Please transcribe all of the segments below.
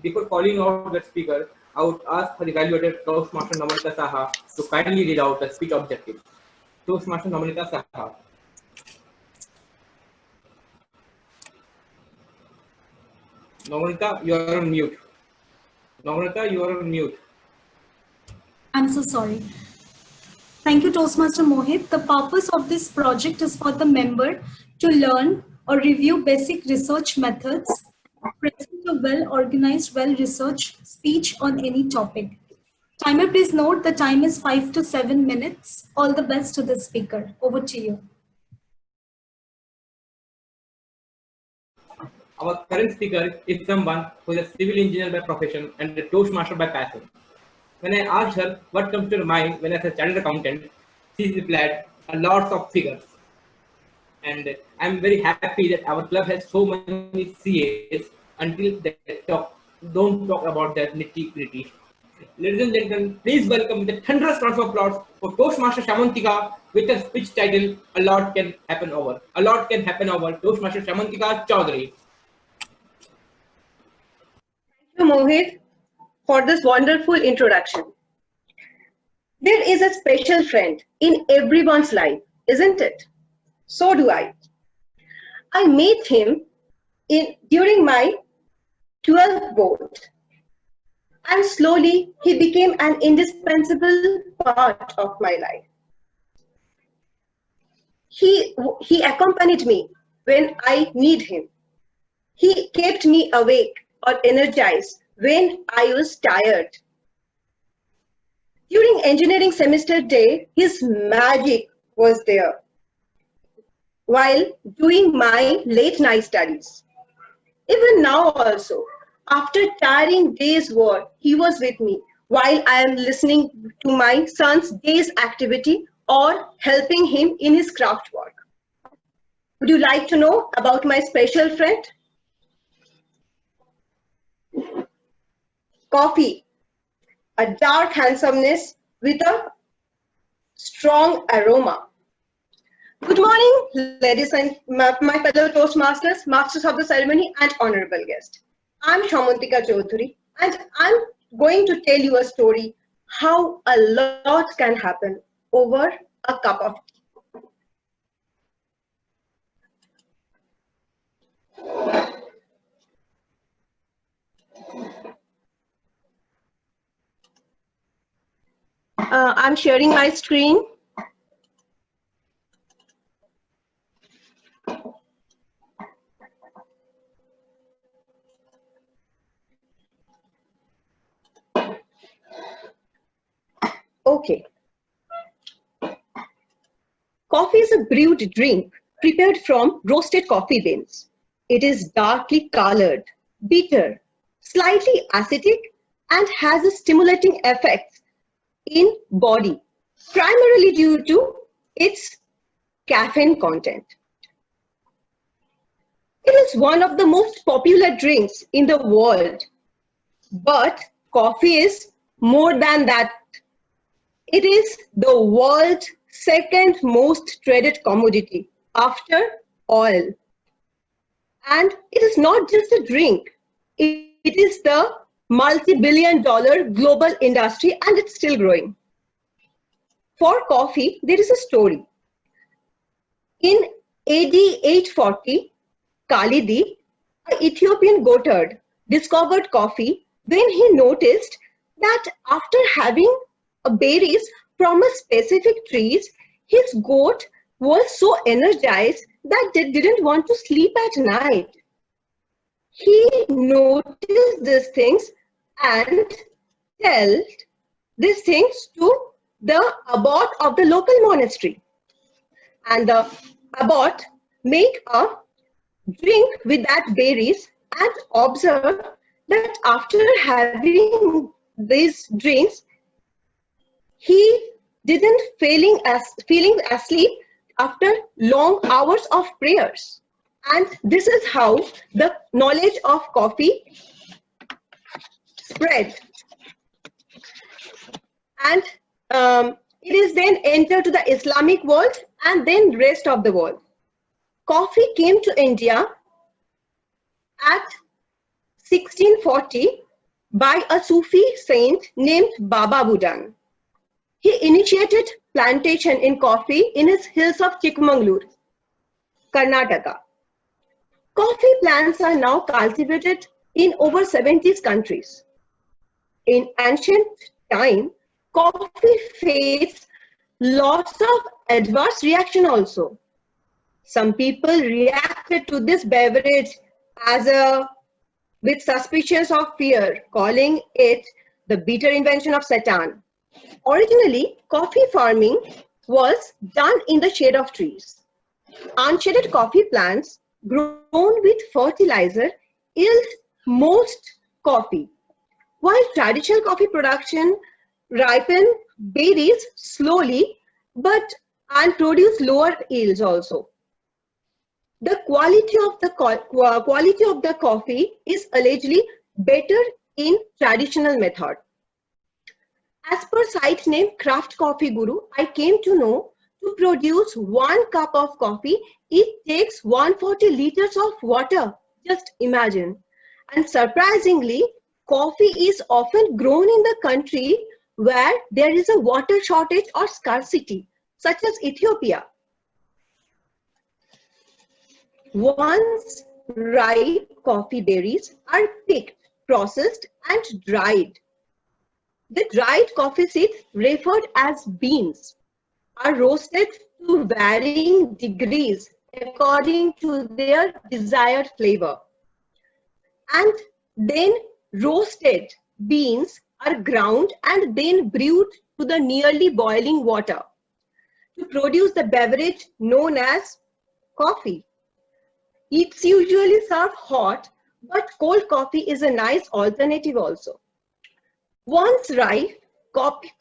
Before calling out the speaker, I would ask the evaluator Toastmaster Namalika Saha to kindly read out the speech objectives. Toastmaster Namalika Saha. Namalika, you are on mute. Namalika, you are on mute. I'm so sorry. Thank you, Toastmaster Mohit. The purpose of this project is for the member to learn or review basic research methods, present a well-organized, well-researched speech on any topic. Timer, please note the time is 5 to 7 minutes. All the best to the speaker. Over to you. Our current speaker is someone who is a civil engineer by profession and a Toastmaster by passion. When I asked her what comes to her mind when I say chartered accountant, she replied, a lots of figures. And I'm very happy that our club has so many CAs until they don't talk about their nitty-gritty. Ladies and gentlemen, please welcome with a thunderous round of applause for Toastmaster Shyamontika with a speech title, A Lot Can Happen Over. A Lot Can Happen Over, Toastmaster Shyamontika Chaudhary. Thank you, Mohit, for this wonderful introduction. There is a special friend in everyone's life, isn't it? So do I. I met him during my 12th board, and slowly he became an indispensable part of my life. He accompanied me when I need him. He kept me awake or energized when I was tired. During engineering semester day, his magic was there while doing my late night studies. Even now also, after tiring day's work, he was with me while I am listening to my son's day's activity or helping him in his craft work. Would you like to know about my special friend? Coffee, a dark handsomeness with a strong aroma. Good morning, ladies and my fellow Toastmasters, Masters of the Ceremony, and honorable guest. I'm Shyamontika Chaudhary, and I'm going to tell you a story how a lot can happen over a cup of tea. I'm sharing my screen. Okay. Coffee is a brewed drink prepared from roasted coffee beans. It is darkly colored, bitter, slightly acidic, and has a stimulating effect in body, primarily due to its caffeine content. It is one of the most popular drinks in the world, but coffee is more than that. It is the world's second most traded commodity after oil. And it is not just a drink, it is the multi-billion-dollar global industry, and it's still growing. For coffee, there is a story. In AD 840, Khalidi, an Ethiopian goatherd, discovered coffee when he noticed that after having berries from a specific trees, his goat was so energized that they didn't want to sleep at night. He noticed these things and told these things to the abbot of the local monastery. And the abbot made a drink with that berries and observed that after having these drinks, he didn't feeling asleep after long hours of prayers. And this is how the knowledge of coffee spread. And it is then entered to the Islamic world and then rest of the world. Coffee came to India at 1640 by a Sufi saint named Baba Budan. He initiated plantation in coffee in his hills of Chikmagalur, Karnataka. Coffee plants are now cultivated in over 70 countries. In ancient time, coffee faced lots of adverse reaction also. Some people reacted to this beverage with suspicions of fear, calling it the bitter invention of Satan. Originally, coffee farming was done in the shade of trees. Unshaded coffee plants grown with fertilizer yield most coffee, while traditional coffee production ripen berries slowly and produce lower yields also. The quality of the coffee is allegedly better in traditional method. As per site name Craft Coffee Guru, I came to know to produce 1 cup of coffee, it takes 140 liters of water. Just imagine. And surprisingly, coffee is often grown in the country where there is a water shortage or scarcity, such as Ethiopia. Once ripe coffee berries are picked, processed, and dried. The dried coffee seeds, referred as beans, are roasted to varying degrees according to their desired flavor. And then roasted beans are ground and then brewed to the nearly boiling water to produce the beverage known as coffee. It's usually served hot, but cold coffee is a nice alternative also. Once ripe, according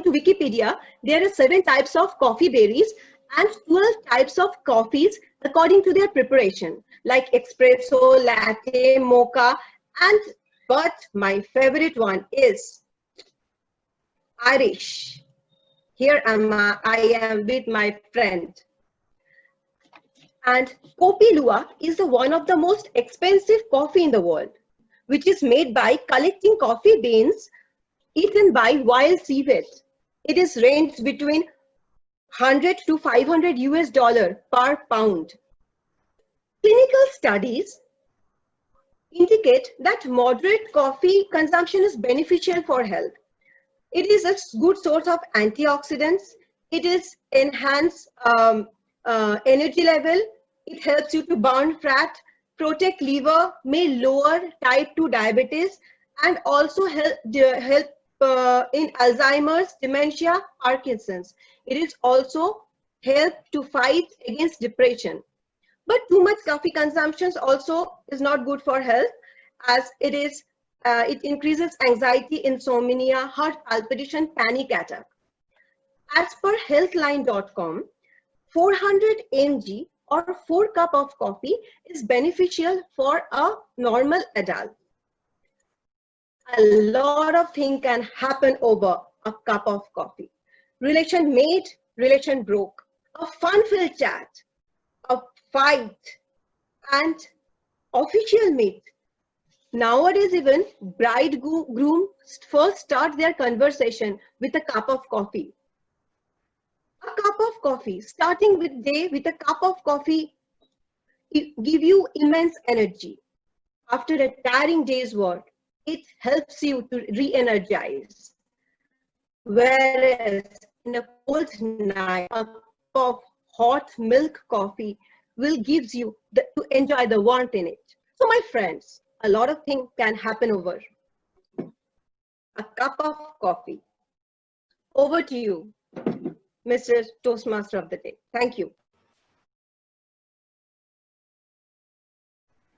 to Wikipedia, there are 7 types of coffee berries and 12 types of coffees according to their preparation, like espresso, latte, mocha, but my favorite one is Irish. Here I am with my friend. And Kopi Luwak is one of the most expensive coffee in the world, which is made by collecting coffee beans eaten by wild civet. It is ranged between 100 to 500 US dollar per pound. Clinical studies indicate that moderate coffee consumption is beneficial for health. It is a good source of antioxidants. It is enhance energy level. It helps you to burn fat, protect liver, may lower type 2 diabetes, and also help in Alzheimer's, dementia, Parkinson's. It is also help to fight against depression. But too much coffee consumption also is not good for health, as it increases anxiety, insomnia, heart palpitation, panic attack. As per healthline.com, 400 mg or 4 cup of coffee is beneficial for a normal adult. A lot of things can happen over a cup of coffee. Relation made, relation broke. A fun-filled chat, a fight, and official meet. Nowadays, even bridegroom first start their conversation with a cup of coffee. A cup of coffee, starting with day with a cup of coffee, give you immense energy. After a tiring day's work, it helps you to re-energize. Whereas in a cold night, a cup of hot milk coffee will gives you to enjoy the warmth in it. So my friends, a lot of things can happen over a cup of coffee. Over to you, Mr. Toastmaster of the day. Thank you.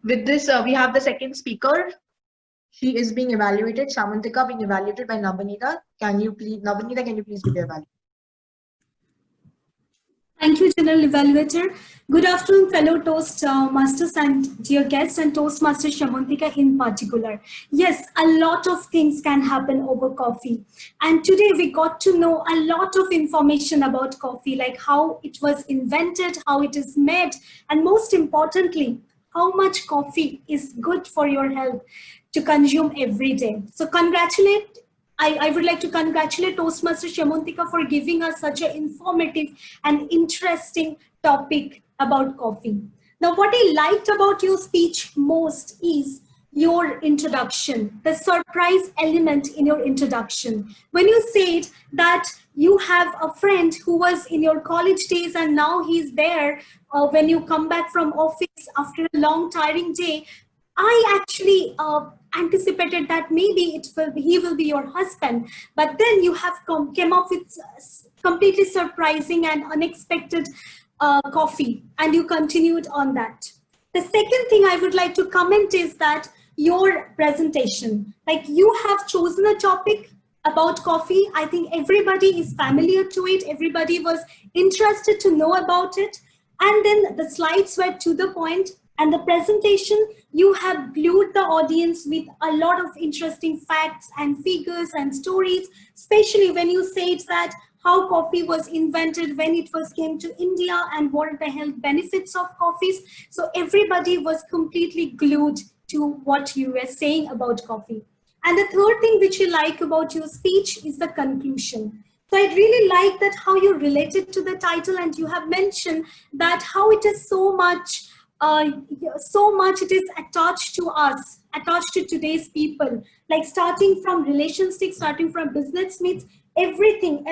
With this, we have the second speaker. She is being evaluated. Shyamontika being evaluated by Navneeta. Navneeta, can you please do the evaluation? Thank you, General Evaluator. Good afternoon, fellow Toastmasters and dear guests, and Toastmaster Shyamontika in particular. Yes, a lot of things can happen over coffee. And today we got to know a lot of information about coffee, like how it was invented, how it is made, and most importantly, how much coffee is good for your health to consume every day. So I would like to congratulate Toastmaster Shyamontika for giving us such an informative and interesting topic about coffee. Now, what I liked about your speech most is your introduction, the surprise element in your introduction. When you said that you have a friend who was in your college days and now he's there when you come back from office after a long tiring day, I actually anticipated that maybe he will be your husband, but then you have came up with completely surprising and unexpected coffee, and you continued on that. The second thing I would like to comment is that your presentation, like you have chosen a topic about coffee. I think everybody is familiar to it. Everybody was interested to know about it. And then the slides were to the point, and the presentation, you have glued the audience with a lot of interesting facts and figures and stories, especially when you said that how coffee was invented, when it was came to India, and what are the health benefits of coffees. So everybody was completely glued to what you were saying about coffee. And the third thing which you like about your speech is the conclusion. So I really like that how you related to the title, and you have mentioned that how it is so much it is attached to us, attached to today's people, like starting from relationships, starting from business meets, everything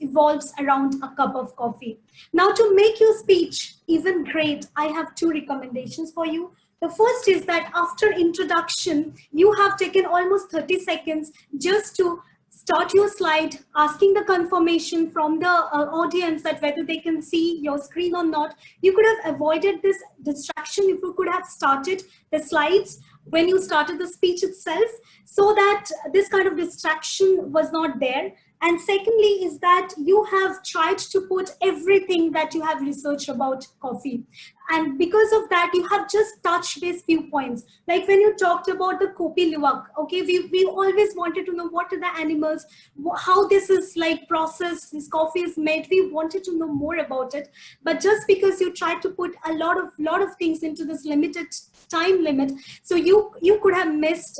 evolves around a cup of coffee. Now, to make your speech even great, I have two recommendations for you. The first is that after introduction, you have taken almost 30 seconds just to start your slide, asking the confirmation from the audience that whether they can see your screen or not. You could have avoided this distraction if you could have started the slides when you started the speech itself, so that this kind of distraction was not there. And secondly is that you have tried to put everything that you have researched about coffee. And because of that, you have just touched these few points. Like when you talked about the Kopi Luwak, okay, we always wanted to know what are the animals, how this is like processed, this coffee is made. We wanted to know more about it. But just because you tried to put a lot of things into this limited time limit, so you could have missed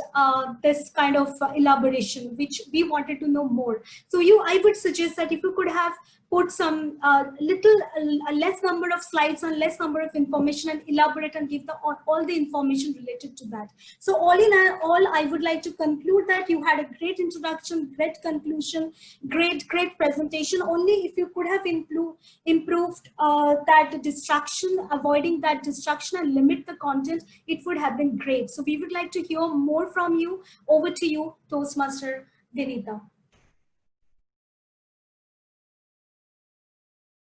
this kind of elaboration, which we wanted to know more. So I would suggest that if you could have put some less number of slides and less number of information and elaborate and give all the information related to that. So all in all, I would like to conclude that you had a great introduction, great conclusion, great presentation. Only if you could have improved that distraction, avoiding that distraction and limit the content, it would have been great. So we would like to hear more from you. Over to you, Toastmaster Vinita.